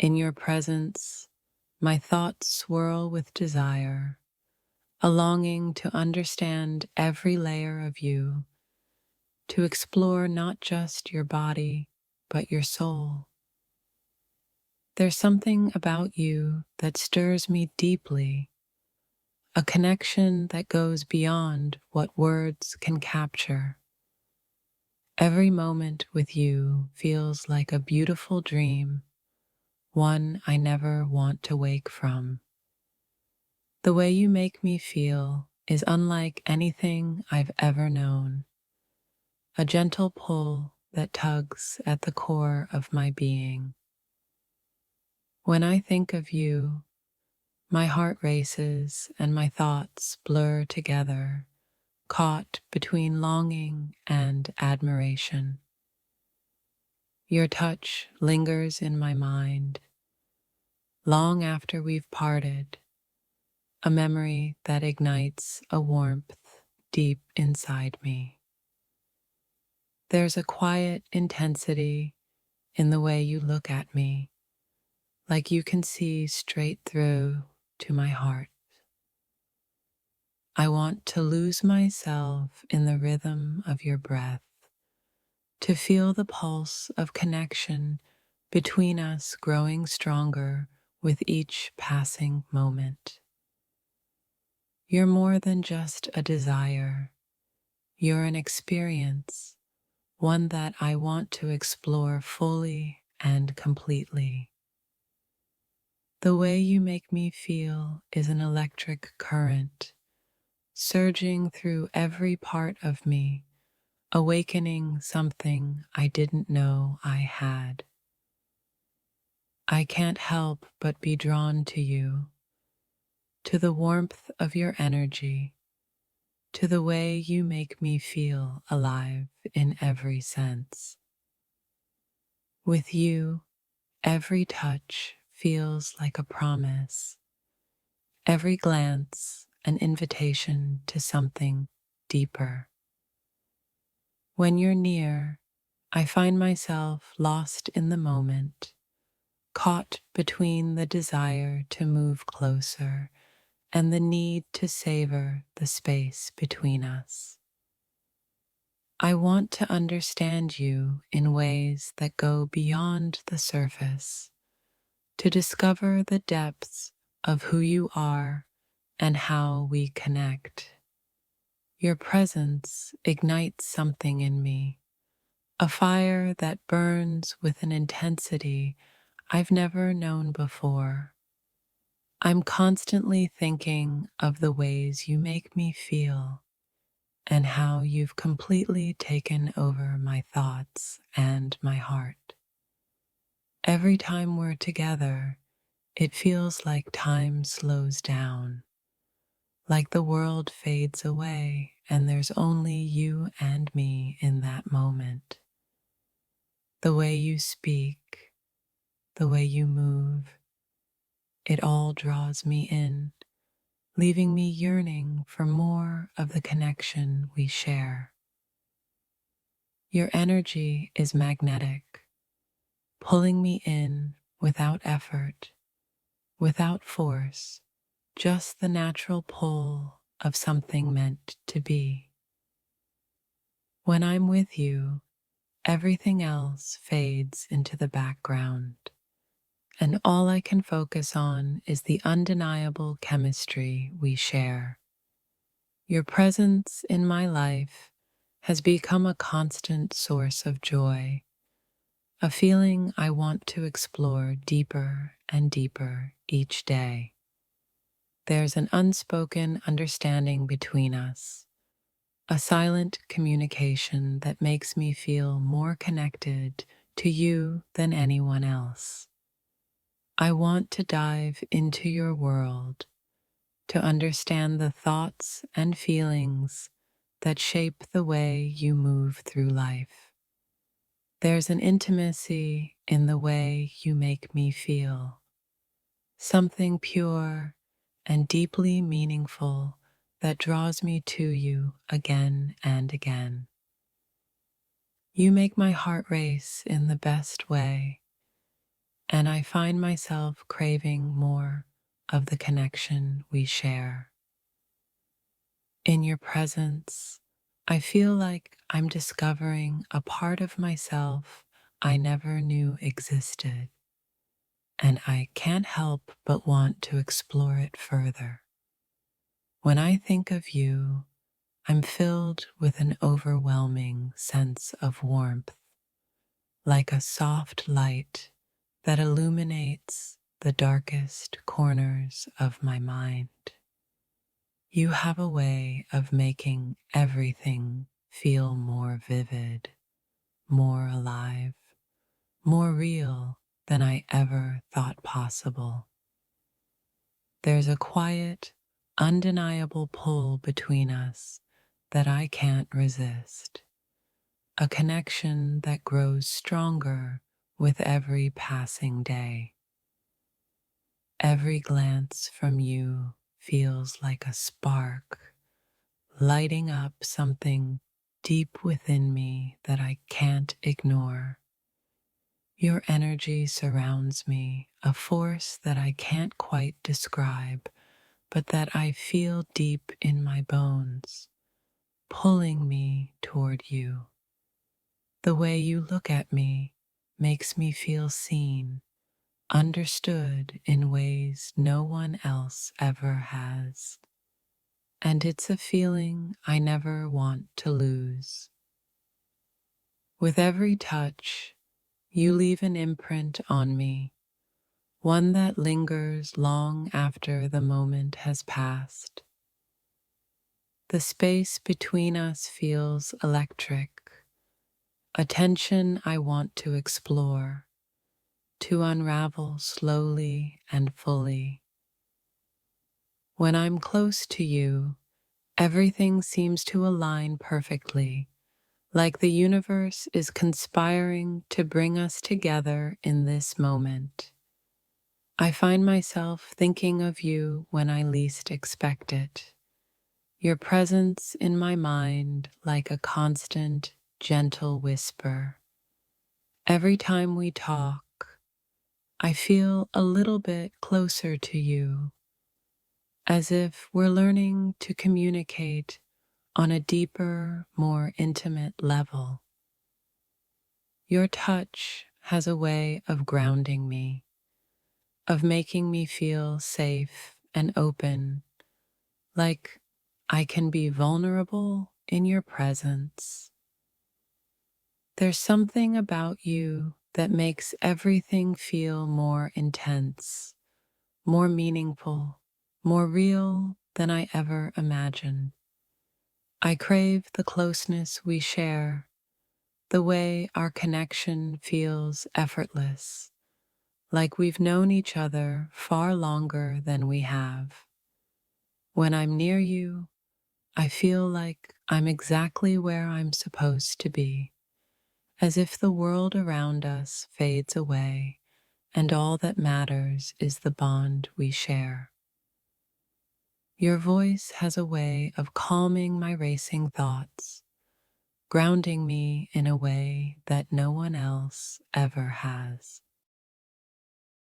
In your presence, my thoughts swirl with desire, a longing to understand every layer of you, to explore not just your body, but your soul. There's something about you that stirs me deeply, a connection that goes beyond what words can capture. Every moment with you feels like a beautiful dream, one I never want to wake from. The way you make me feel is unlike anything I've ever known, a gentle pull that tugs at the core of my being. When I think of you, my heart races and my thoughts blur together, caught between longing and admiration. Your touch lingers in my mind, long after we've parted, a memory that ignites a warmth deep inside me. There's a quiet intensity in the way you look at me, like you can see straight through to my heart. I want to lose myself in the rhythm of your breath, to feel the pulse of connection between us growing stronger with each passing moment. You're more than just a desire. You're an experience, one that I want to explore fully and completely. The way you make me feel is an electric current, surging through every part of me, awakening something I didn't know I had. I can't help but be drawn to you, to the warmth of your energy, to the way you make me feel alive in every sense. With you, every touch feels like a promise, every glance an invitation to something deeper. When you're near, I find myself lost in the moment, caught between the desire to move closer and the need to savor the space between us. I want to understand you in ways that go beyond the surface, to discover the depths of who you are and how we connect. Your presence ignites something in me, a fire that burns with an intensity I've never known before. I'm constantly thinking of the ways you make me feel and how you've completely taken over my thoughts and my heart. Every time we're together, it feels like time slows down, like the world fades away and there's only you and me in that moment. The way you speak, the way you move, it all draws me in, leaving me yearning for more of the connection we share. Your energy is magnetic, pulling me in without effort, without force, just the natural pull of something meant to be. When I'm with you, everything else fades into the background, and all I can focus on is the undeniable chemistry we share. Your presence in my life has become a constant source of joy, a feeling I want to explore deeper and deeper each day. There's an unspoken understanding between us, a silent communication that makes me feel more connected to you than anyone else. I want to dive into your world, to understand the thoughts and feelings that shape the way you move through life. There's an intimacy in the way you make me feel, something pure and deeply meaningful that draws me to you again and again. You make my heart race in the best way, and I find myself craving more of the connection we share. In your presence, I feel like I'm discovering a part of myself I never knew existed, and I can't help but want to explore it further. When I think of you, I'm filled with an overwhelming sense of warmth, like a soft light that illuminates the darkest corners of my mind. You have a way of making everything feel more vivid, more alive, more real than I ever thought possible. There's a quiet, undeniable pull between us that I can't resist, a connection that grows stronger with every passing day. Every glance from you feels like a spark, lighting up something deep within me that I can't ignore. Your energy surrounds me, a force that I can't quite describe, but that I feel deep in my bones, pulling me toward you. The way you look at me makes me feel seen, understood in ways no one else ever has. And it's a feeling I never want to lose. With every touch, you leave an imprint on me, one that lingers long after the moment has passed. The space between us feels electric, a tension I want to explore, to unravel slowly and fully. When I'm close to you, everything seems to align perfectly, like the universe is conspiring to bring us together in this moment. I find myself thinking of you when I least expect it, your presence in my mind like a constant, gentle whisper. Every time we talk, I feel a little bit closer to you, as if we're learning to communicate on a deeper, more intimate level. Your touch has a way of grounding me, of making me feel safe and open, like I can be vulnerable in your presence. There's something about you that makes everything feel more intense, more meaningful, more real than I ever imagined. I crave the closeness we share, the way our connection feels effortless, like we've known each other far longer than we have. When I'm near you, I feel like I'm exactly where I'm supposed to be, as if the world around us fades away and all that matters is the bond we share. Your voice has a way of calming my racing thoughts, grounding me in a way that no one else ever has.